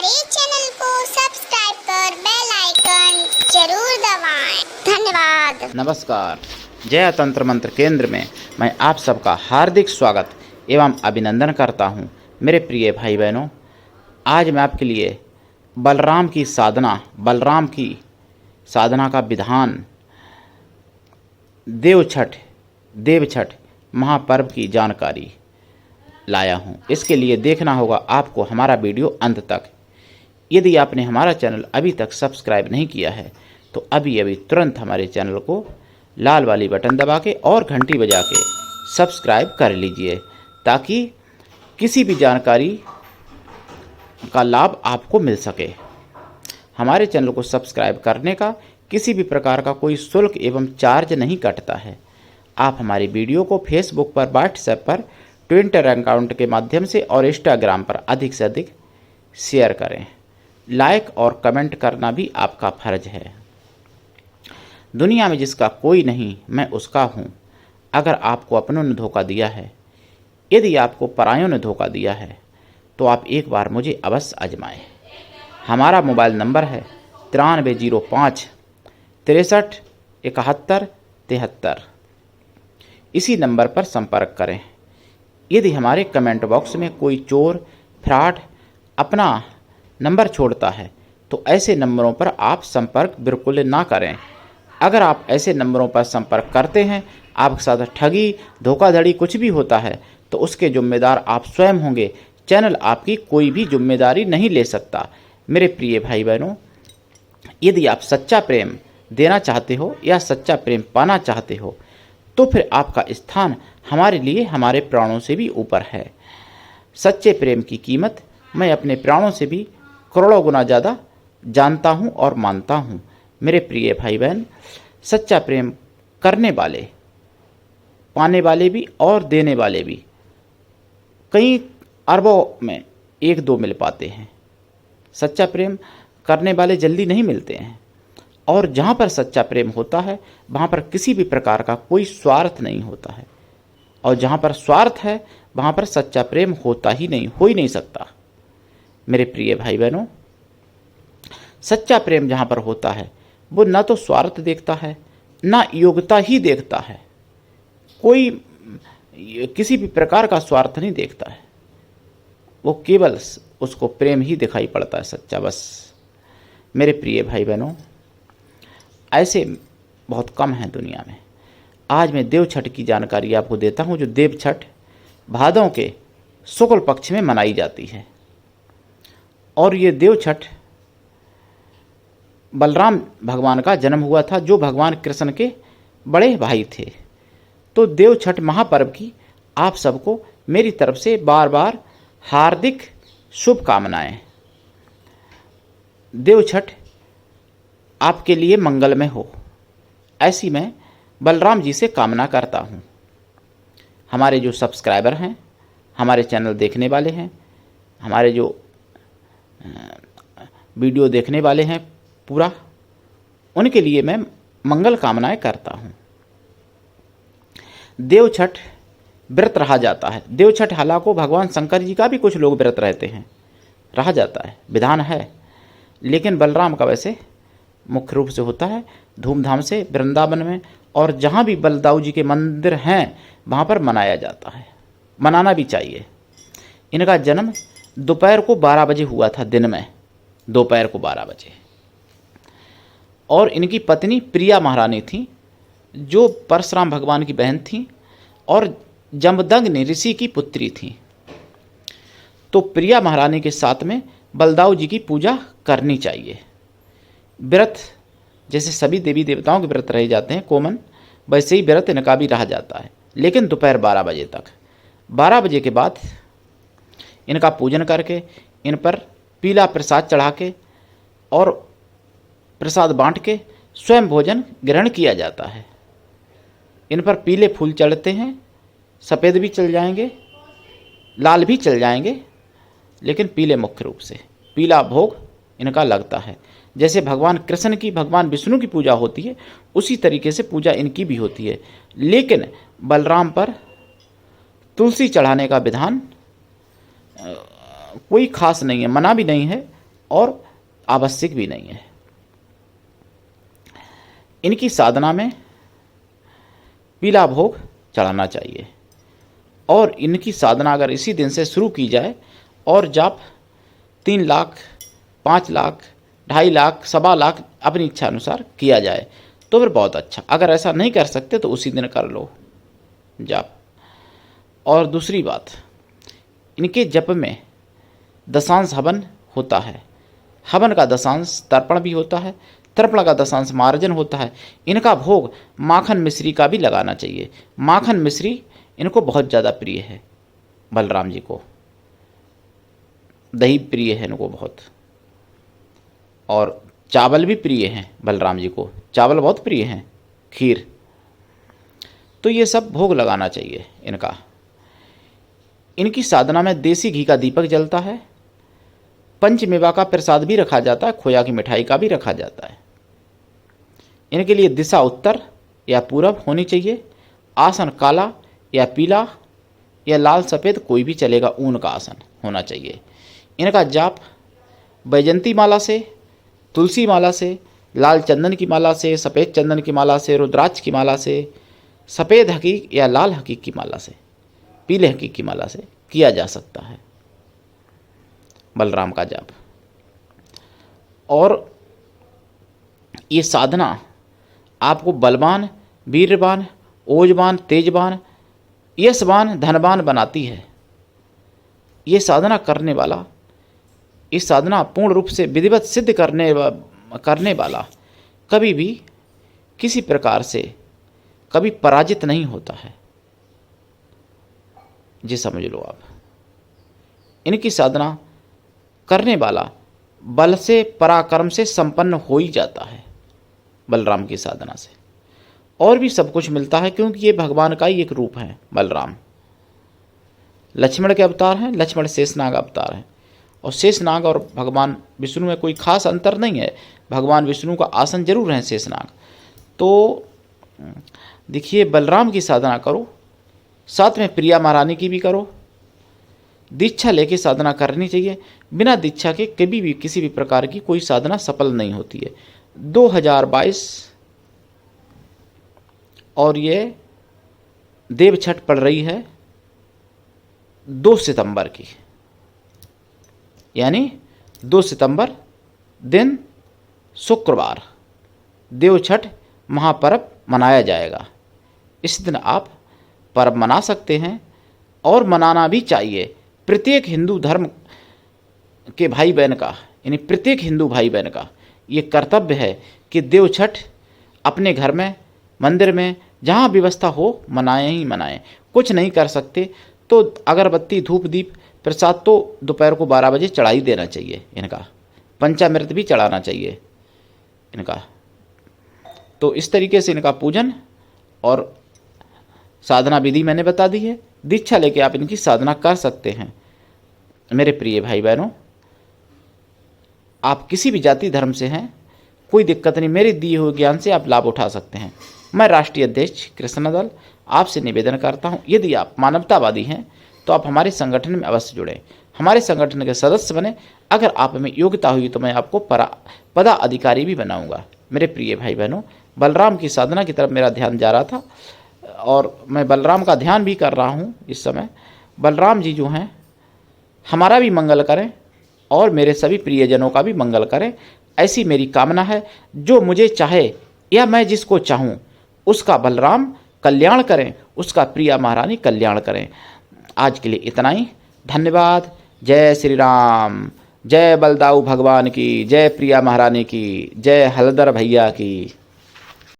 हमारे चैनल को सब्सक्राइब कर बेल आइकन जरूर दबाएं। धन्यवाद। नमस्कार। जय तंत्र मंत्र केंद्र में मैं आप सबका हार्दिक स्वागत एवं अभिनंदन करता हूं। मेरे प्रिय भाई बहनों, आज मैं आपके लिए बलराम की साधना का विधान, देवछठ महापर्व की जानकारी लाया हूं। इसके लिए देखना होगा आपको हमारा वीडियो अंत तक। यदि आपने हमारा चैनल अभी तक सब्सक्राइब नहीं किया है तो अभी तुरंत हमारे चैनल को लाल वाली बटन दबा के और घंटी बजा के सब्सक्राइब कर लीजिए, ताकि किसी भी जानकारी का लाभ आपको मिल सके। हमारे चैनल को सब्सक्राइब करने का किसी भी प्रकार का कोई शुल्क एवं चार्ज नहीं कटता है। आप हमारी वीडियो को फेसबुक पर, व्हाट्सएप पर, ट्विटर अकाउंट के माध्यम से और इंस्टाग्राम पर अधिक से अधिक शेयर करें। लाइक और कमेंट करना भी आपका फर्ज है। दुनिया में जिसका कोई नहीं मैं उसका हूँ। अगर आपको अपनों ने धोखा दिया है, यदि आपको परायों ने धोखा दिया है, तो आप एक बार मुझे अवश्य आजमाएं। हमारा मोबाइल नंबर है 9305 63 71 73। इसी नंबर पर संपर्क करें। यदि हमारे कमेंट बॉक्स में कोई चोर फ्रॉड अपना नंबर छोड़ता है तो ऐसे नंबरों पर आप संपर्क बिल्कुल ना करें। अगर आप ऐसे नंबरों पर संपर्क करते हैं, आपके साथ ठगी, धोखाधड़ी कुछ भी होता है, तो उसके जिम्मेदार आप स्वयं होंगे। चैनल आपकी कोई भी जिम्मेदारी नहीं ले सकता। मेरे प्रिय भाई बहनों, यदि आप सच्चा प्रेम देना चाहते हो या सच्चा प्रेम पाना चाहते हो, तो फिर आपका स्थान हमारे लिए हमारे प्राणों से भी ऊपर है। सच्चे प्रेम की कीमत मैं अपने प्राणों से भी करोड़ों गुना ज़्यादा जानता हूँ और मानता हूँ। मेरे प्रिय भाई बहन, सच्चा प्रेम करने वाले, पाने वाले भी और देने वाले भी कई अरबों में एक दो मिल पाते हैं। सच्चा प्रेम करने वाले जल्दी नहीं मिलते हैं। और जहाँ पर सच्चा प्रेम होता है, वहाँ पर किसी भी प्रकार का कोई स्वार्थ नहीं होता है। और जहाँ पर स्वार्थ है, वहाँ पर सच्चा प्रेम हो ही नहीं सकता। मेरे प्रिय भाई बहनों, सच्चा प्रेम जहाँ पर होता है, वो ना तो स्वार्थ देखता है, ना योग्यता ही देखता है। कोई किसी भी प्रकार का स्वार्थ नहीं देखता है। वो केवल उसको प्रेम ही दिखाई पड़ता है, सच्चा, बस। मेरे प्रिय भाई बहनों, ऐसे बहुत कम हैं दुनिया में। आज मैं देवछठ की जानकारी आपको देता हूँ, जो देवछठ भादों के शुक्ल पक्ष में मनाई जाती है। और ये देवछठ बलराम भगवान का जन्म हुआ था, जो भगवान कृष्ण के बड़े भाई थे। तो देवछठ महापर्व की आप सबको मेरी तरफ से बार बार हार्दिक शुभकामनाएं। देवछठ आपके लिए मंगलमय हो, ऐसी मैं बलराम जी से कामना करता हूँ। हमारे जो सब्सक्राइबर हैं, हमारे चैनल देखने वाले हैं, हमारे जो वीडियो देखने वाले हैं पूरा, उनके लिए मैं मंगल कामनाएं करता हूँ। देवछठ व्रत रहा जाता है। देवछठ हालांकि भगवान शंकर जी का भी कुछ लोग व्रत रहते हैं, रहा जाता है, विधान है। लेकिन बलराम का वैसे मुख्य रूप से होता है, धूमधाम से वृंदावन में और जहाँ भी बलदाऊ जी के मंदिर हैं वहाँ पर मनाया जाता है। मनाना भी चाहिए। इनका जन्म दोपहर को 12 बजे हुआ था, दिन में दोपहर को 12 बजे। और इनकी पत्नी प्रिया महारानी थी, जो परशुराम भगवान की बहन थी और जमदग्नि ऋषि की पुत्री थी। तो प्रिया महारानी के साथ में बलदाऊ जी की पूजा करनी चाहिए। व्रत जैसे सभी देवी देवताओं के व्रत रहे जाते हैं कॉमन, वैसे ही व्रत इनका भी रहा जाता है, लेकिन दोपहर 12 बजे तक। 12 बजे के बाद इनका पूजन करके, इन पर पीला प्रसाद चढ़ा के और प्रसाद बांट के स्वयं भोजन ग्रहण किया जाता है। इन पर पीले फूल चढ़ते हैं, सफ़ेद भी चल जाएंगे, लाल भी चल जाएंगे, लेकिन पीले मुख्य रूप से पीला भोग इनका लगता है। जैसे भगवान कृष्ण की, भगवान विष्णु की पूजा होती है, उसी तरीके से पूजा इनकी भी होती है। लेकिन बलराम पर तुलसी चढ़ाने का विधान कोई खास नहीं है, मना भी नहीं है और आवश्यक भी नहीं है। इनकी साधना में पीला भोग चढ़ाना चाहिए और इनकी साधना अगर इसी दिन से शुरू की जाए और जाप 3 लाख, 5 लाख, 2.5 लाख, 1.25 लाख अपनी इच्छा अनुसार किया जाए तो फिर बहुत अच्छा। अगर ऐसा नहीं कर सकते तो उसी दिन कर लो जाप। और दूसरी बात, इनके जप में दशांश हवन होता है। हवन का दशांश तर्पण भी होता है, तर्पण का दशांश मार्जन होता है। इनका भोग माखन मिश्री का भी लगाना चाहिए। माखन मिश्री इनको बहुत ज़्यादा प्रिय है, बलराम जी को। दही प्रिय है इनको बहुत, और चावल भी प्रिय हैं बलराम जी को, चावल बहुत प्रिय हैं, खीर। तो ये सब भोग लगाना चाहिए इनका। इनकी साधना में देसी घी का दीपक जलता है, पंचमेवा का प्रसाद भी रखा जाता है, खोया की मिठाई का भी रखा जाता है। इनके लिए दिशा उत्तर या पूरब होनी चाहिए। आसन काला या पीला या लाल सफ़ेद कोई भी चलेगा, ऊन का आसन होना चाहिए। इनका जाप बैजंती माला से, तुलसी माला से, लाल चंदन की माला से, सफ़ेद चंदन की माला से, रुद्राक्ष की माला से, सफ़ेद हकीक या लाल हकीक की माला से, पीले हकीक की माला से किया जा सकता है बलराम का जाप। और ये साधना आपको बलवान, वीरवान, ओजवान, तेजवान, यशवान, धनवान बनाती है। ये साधना करने वाला, इस साधना पूर्ण रूप से विधिवत सिद्ध करने वाला कभी भी किसी प्रकार से कभी पराजित नहीं होता है, जी समझ लो आप। इनकी साधना करने वाला बल से, पराक्रम से संपन्न हो ही जाता है बलराम की साधना से। और भी सब कुछ मिलता है क्योंकि ये भगवान का ही एक रूप है बलराम। लक्ष्मण के अवतार हैं, लक्ष्मण शेषनाग अवतार हैं, और शेषनाग और भगवान विष्णु में कोई खास अंतर नहीं है। भगवान विष्णु का आसन जरूर है शेषनाग। तो देखिए, बलराम की साधना करो, साथ में प्रिया महारानी की भी करो। दीक्षा लेके साधना करनी चाहिए। बिना दीक्षा के कभी भी किसी भी प्रकार की कोई साधना सफल नहीं होती है। 2022 और ये देव छठ पड़ रही है 2 सितंबर की, यानी 2 सितंबर दिन शुक्रवार देव छठ महापर्व मनाया जाएगा। इस दिन आप पर्व मना सकते हैं और मनाना भी चाहिए। प्रत्येक हिंदू धर्म के भाई बहन का, यानी प्रत्येक हिंदू भाई बहन का ये कर्तव्य है कि देव छठ अपने घर में, मंदिर में, जहाँ व्यवस्था हो मनाएं ही मनाएं। कुछ नहीं कर सकते तो अगरबत्ती, धूप, दीप, प्रसाद तो दोपहर को 12 बजे चढ़ा ही देना चाहिए इनका। पंचामृत भी चढ़ाना चाहिए इनका। तो इस तरीके से इनका पूजन और साधना विधि मैंने बता दी है। दीक्षा लेके आप इनकी साधना कर सकते हैं। मेरे प्रिय भाई बहनों, आप किसी भी जाति धर्म से हैं, कोई दिक्कत नहीं, मेरे दिए हुए ज्ञान से आप लाभ उठा सकते हैं। मैं राष्ट्रीय अध्यक्ष कृष्ण दल आपसे निवेदन करता हूं, यदि आप मानवतावादी हैं तो आप हमारे संगठन में अवश्य जुड़ें, हमारे संगठन के सदस्य बने। अगर आप में योग्यता हुई तो मैं आपको पदाधिकारी भी बनाऊंगा। मेरे प्रिय भाई बहनों, बलराम की साधना की तरफ मेरा ध्यान जा रहा था और मैं बलराम का ध्यान भी कर रहा हूँ इस समय। बलराम जी जो हैं हमारा भी मंगल करें और मेरे सभी प्रियजनों का भी मंगल करें, ऐसी मेरी कामना है। जो मुझे चाहे या मैं जिसको चाहूँ उसका बलराम कल्याण करें, उसका प्रिया महारानी कल्याण करें। आज के लिए इतना ही। धन्यवाद। जय श्री राम। जय बलदाऊ भगवान की, जय प्रिया महारानी की, जय हलदर भैया की।